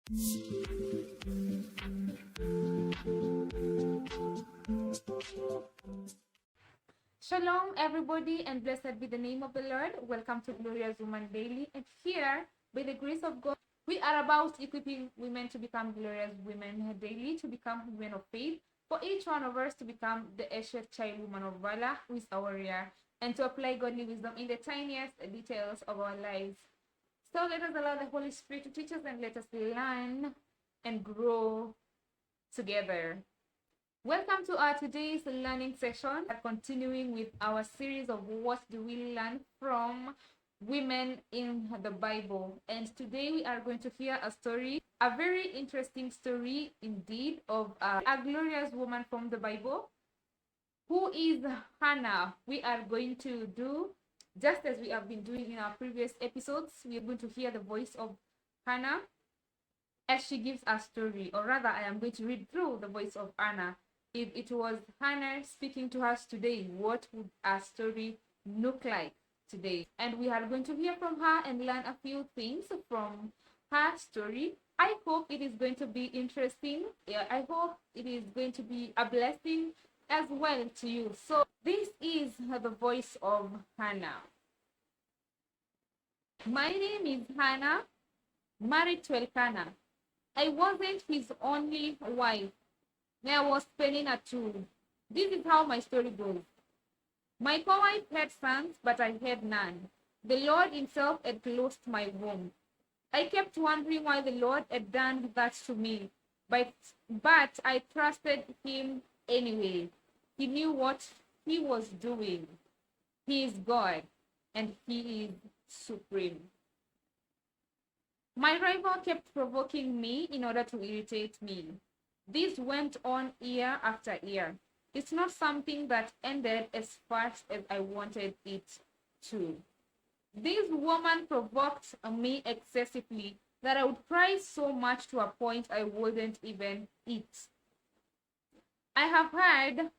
Shalom, everybody, and blessed be the name of the Lord. Welcome to Glorious Woman Daily. And here, by the grace of God, we are about equipping women to become glorious women daily, to become women of faith, for each one of us to become the Eshet child woman of valor, who is a warrior, and to apply godly wisdom in the tiniest details of our lives. So let us allow the Holy Spirit to teach us, and let us learn and grow together. Welcome to our today's learning session. We're continuing with our series of what do we learn from women in the Bible. And today we are going to hear a story, a very interesting story indeed, of a glorious woman from the Bible. Who is Hannah? We are going to do just as we have been doing in our previous episodes. We are going to hear the voice of Hannah as she gives a story, or rather, I am going to read through the voice of Hannah. If it was Hannah speaking to us today, what would our story look like today? And we are going to hear from her and learn a few things from her story. I hope it is going to be interesting. I hope it is going to be a blessing as well to you. So this is the voice of Hannah. My name is Hannah, married to Elkanah. I wasn't his only wife. I was Penina too. This is how my story goes. My co-wife had sons, but I had none. The Lord himself had closed my womb. I kept wondering why the Lord had done that to me, but I trusted him anyway. He knew what he was doing. He is God, and he is supreme. My rival kept provoking me in order to irritate me. This went on year after year. It's not something that ended as fast as I wanted it to. This woman provoked me excessively that I would cry so much to a point I wouldn't even eat. I have heard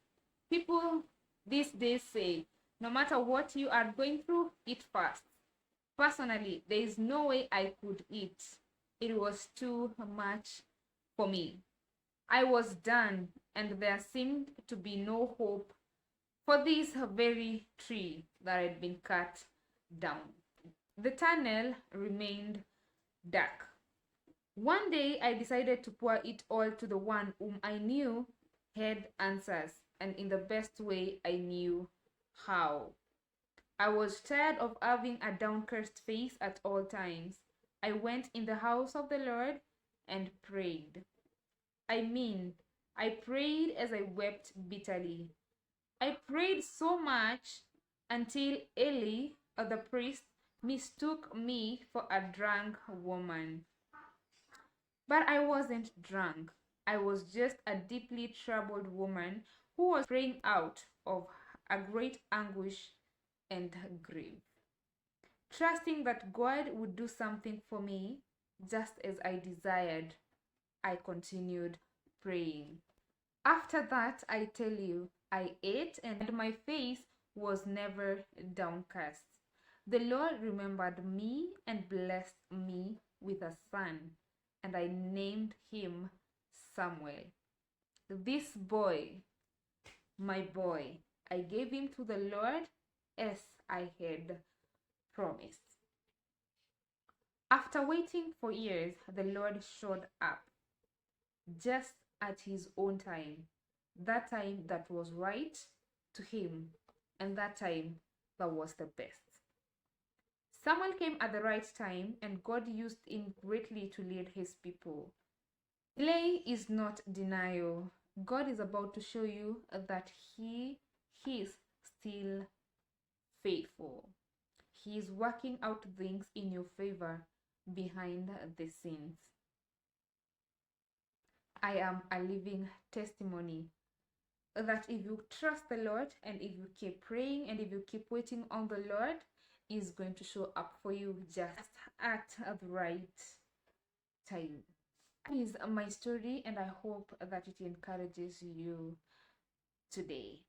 people these days say, no matter what you are going through, eat fast. Personally, there is no way I could eat. It was too much for me. I was done, and there seemed to be no hope for this very tree that had been cut down. The tunnel remained dark. One day, I decided to pour it all to the one whom I knew had answers, and in the best way I knew how. I was tired of having a downcast face at all times. I went in the house of the Lord and prayed. I prayed as I wept bitterly. I prayed so much until Eli, the priest, mistook me for a drunk woman. But I wasn't drunk. I was just a deeply troubled woman who was praying out of a great anguish and grief, trusting that God would do something for me just as I desired. I continued praying. After that, I tell you, I ate and my face was never downcast. The Lord remembered me and blessed me with a son, and I named him Samuel. This boy, my boy, I gave him to the Lord as I had promised. After waiting for years, the Lord showed up just at his own time, that time that was right to him, and that time that was the best. Samuel came at the right time, and God used him greatly to lead his people. Delay is not denial. God is about to show you that he is still faithful. He is working out things in your favor behind the scenes. I am a living testimony that if you trust the Lord and if you keep praying and if you keep waiting on the Lord, He's going to show up for you just at the right time. That is my story, and I hope that it encourages you today.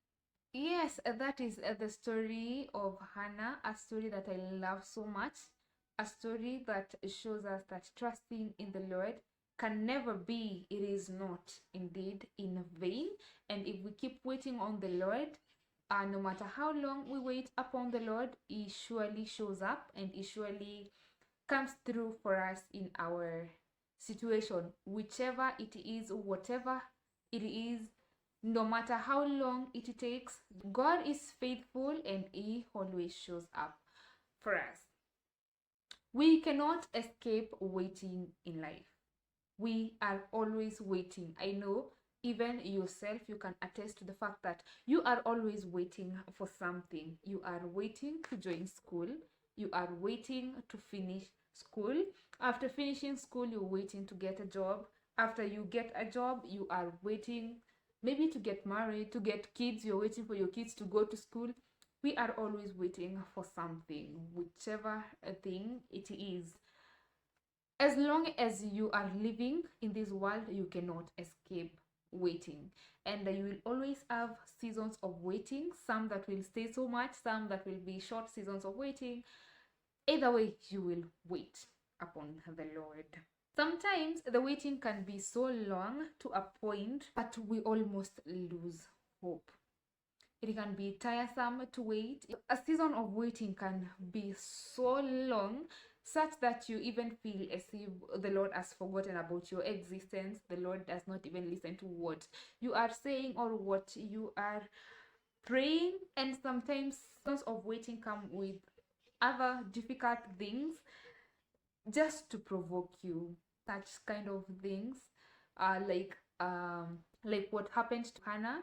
Yes, that is the story of Hannah, a story that I love so much, a story that shows us that trusting in the Lord can never be, it is not indeed in vain. And if we keep waiting on the Lord, no matter how long we wait upon the Lord, He surely shows up and He surely comes through for us in our situation, whichever it is, whatever it is, no matter how long it takes. God is faithful and He always shows up for us. We cannot escape waiting in life. We are always waiting. I know even yourself, you can attest to the fact that you are always waiting for something. You are waiting to join school. You are waiting to finish school. After finishing school, you're waiting to get a job. After you get a job, you are waiting maybe to get married, to get kids. You're waiting for your kids to go to school. We are always waiting for something, whichever thing it is. As long as you are living in this world, you cannot escape waiting, and you will always have seasons of waiting, some that will stay so much, some that will be short seasons of waiting. Either way, you will wait upon the Lord. Sometimes the waiting can be so long to a point that we almost lose hope. It can be tiresome to wait. A season of waiting can be so long, such that you even feel as if the Lord has forgotten about your existence. The Lord does not even listen to what you are saying or what you are praying. And sometimes seasons of waiting come with other difficult things just to provoke you. Such kind of things, like what happened to Hannah.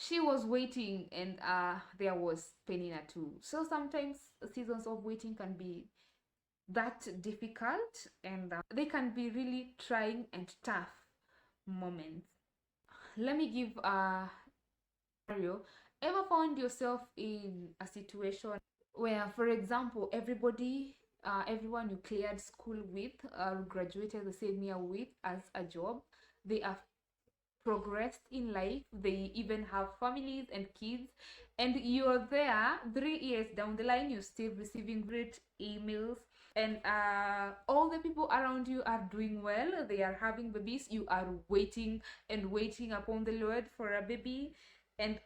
She was waiting, and there was Penina too. So sometimes seasons of waiting can be that difficult, and they can be really trying and tough moments. Let me give a scenario. Ever found yourself in a situation where, for example, everyone you cleared school with or graduated the same year with as a job, they are progressed in life, they even have families and kids, and you're there 3 years down the line, you're still receiving great emails, and all the people around you are doing well, they are having babies, you are waiting and waiting upon the Lord for a baby, and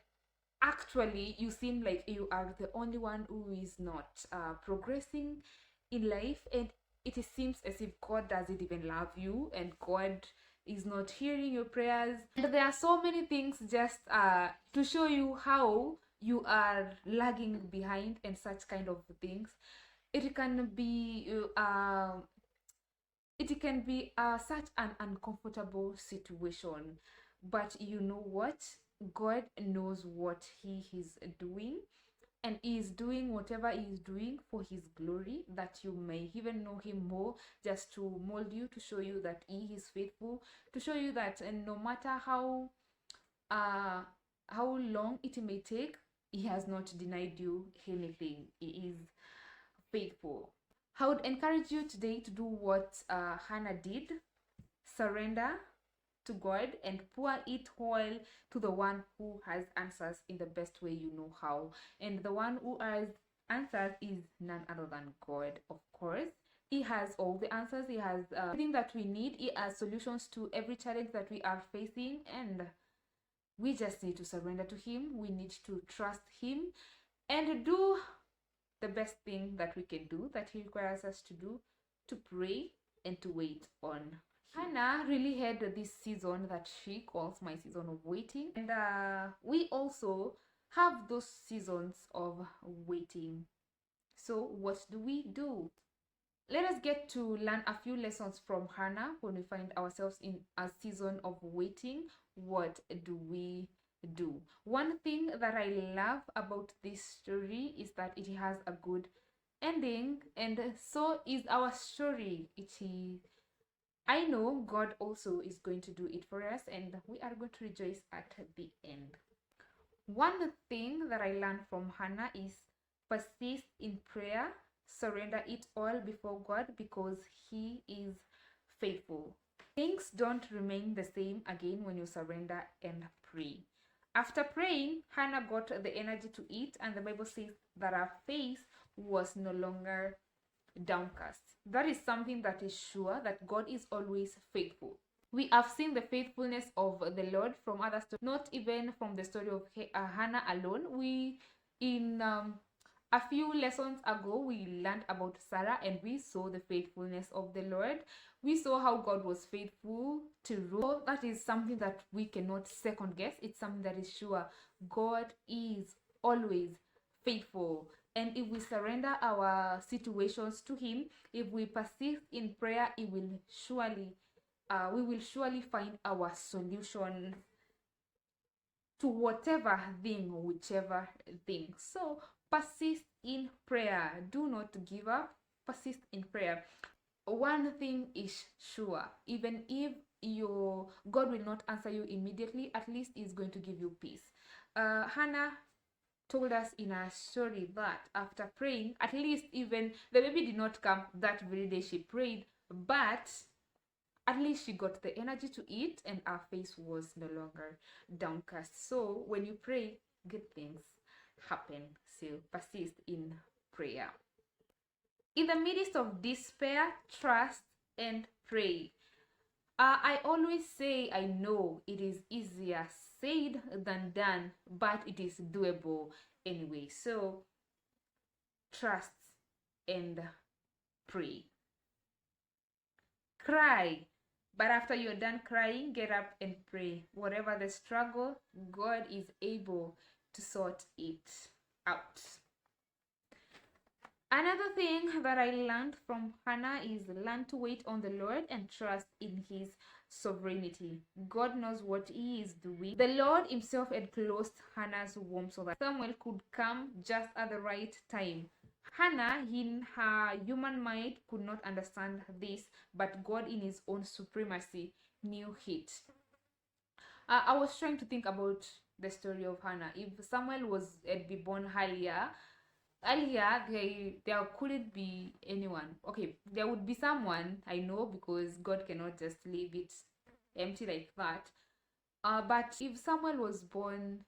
actually you seem like you are the only one who is not progressing in life, and it seems as if God doesn't even love you, and God is not hearing your prayers, and there are so many things just to show you how you are lagging behind and such kind of things. It can be such an uncomfortable situation, but you know what, God knows what He is doing, and He is doing whatever He is doing for His glory, that you may even know Him more, just to mold you, to show you that He is faithful, to show you that no matter how long it may take, He has not denied you anything. He is faithful. I would encourage you today to do what Hannah did: surrender to God and pour it all to the one who has answers in the best way you know how. And the one who has answers is none other than God, of course. He has all the answers. He has everything that we need. He has solutions to every challenge that we are facing, and we just need to surrender to Him. We need to trust Him and do the best thing that we can do, that He requires us to do: to pray and to wait on. Hannah really had this season that she calls my season of waiting, and we also have those seasons of waiting. So what do we do? Let us get to learn a few lessons from Hannah. When we find ourselves in a season of waiting, what do we do? One thing that I love about this story is that it has a good ending, and so is our story. I know God also is going to do it for us, and we are going to rejoice at the end. One thing that I learned from Hannah is persist in prayer, surrender it all before God, because He is faithful. Things don't remain the same again when you surrender and pray. After praying, Hannah got the energy to eat, and the Bible says that her face was no longer downcast. That is something that is sure, that God is always faithful. We have seen the faithfulness of the Lord from other stories, not even from the story of Hannah alone. In a few lessons ago, we learned about Sarah, and we saw the faithfulness of the Lord. We saw how God was faithful to Ruth. That is something that we cannot second guess. It's something that is sure. God is always faithful. And if we surrender our situations to Him, if we persist in prayer, we will surely find our solution to whatever thing, whichever thing. So persist in prayer. Do not give up. Persist in prayer. One thing is sure, even if your God will not answer you immediately, at least He's going to give you peace. Hannah told us in her story that after praying, at least even the baby did not come that very day she prayed, but at least she got the energy to eat and her face was no longer downcast. So when you pray, good things happen. So persist in prayer. In the midst of despair, trust and pray. I always say I know it is easier said than done, but it is doable anyway. So trust and pray. Cry, but after you're done crying, get up and pray. Whatever the struggle, God is able to sort it out. Another thing that I learned from Hannah is learn to wait on the Lord and trust in His sovereignty. God knows what He is doing. The Lord Himself had closed Hannah's womb so that Samuel could come just at the right time. Hannah, in her human mind, could not understand this, but God, in His own supremacy, knew it. I was trying to think about the story of Hannah. If Samuel had been born earlier, there couldn't be anyone. Okay, there would be someone, I know, because God cannot just leave it empty like that. But if Samuel was born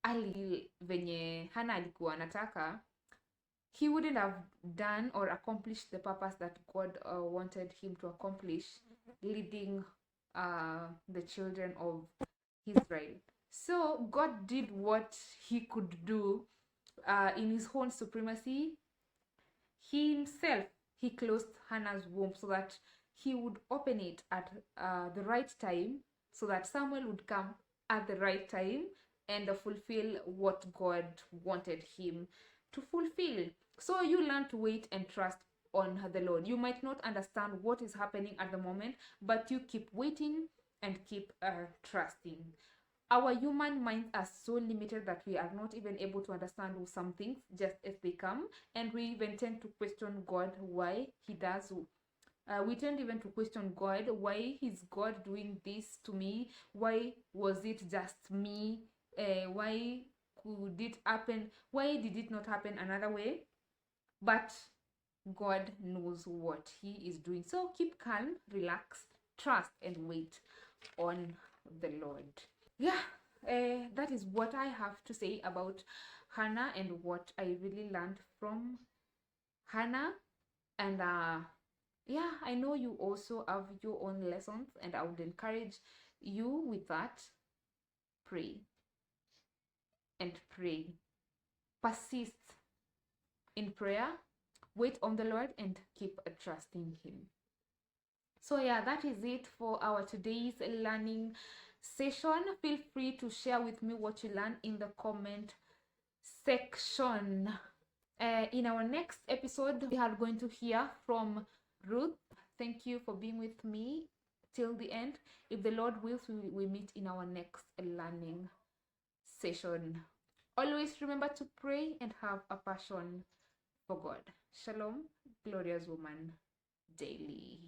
early venye Hannah alikuwa anataka, he wouldn't have done or accomplished the purpose that God wanted him to accomplish, leading the children of Israel. So God did what He could do. In His own supremacy, He closed Hannah's womb so that He would open it at the right time, so that Samuel would come at the right time and fulfill what God wanted him to fulfill. So you learn to wait and trust on the Lord. You might not understand what is happening at the moment, but you keep waiting and keep trusting. Our human minds are so limited that we are not even able to understand some things just as they come, and we even tend to question God why He does. We tend even to question God, why is God doing this to me? Why was it just me? Why could it happen? Why did it not happen another way? But God knows what He is doing. So keep calm, relax, trust, and wait on the Lord. Yeah, that is what I have to say about Hannah and what I really learned from Hannah. And yeah, I know you also have your own lessons, and I would encourage you with that. Pray and pray. Persist in prayer, wait on the Lord, and keep trusting Him. So yeah, that is it for our today's learning session. Feel free to share with me what you learned in the comment section. In our next episode, we are going to hear from Ruth. Thank you for being with me till the end. If the Lord wills, we meet in our next learning session. Always remember to pray and have a passion for God. Shalom, glorious woman daily.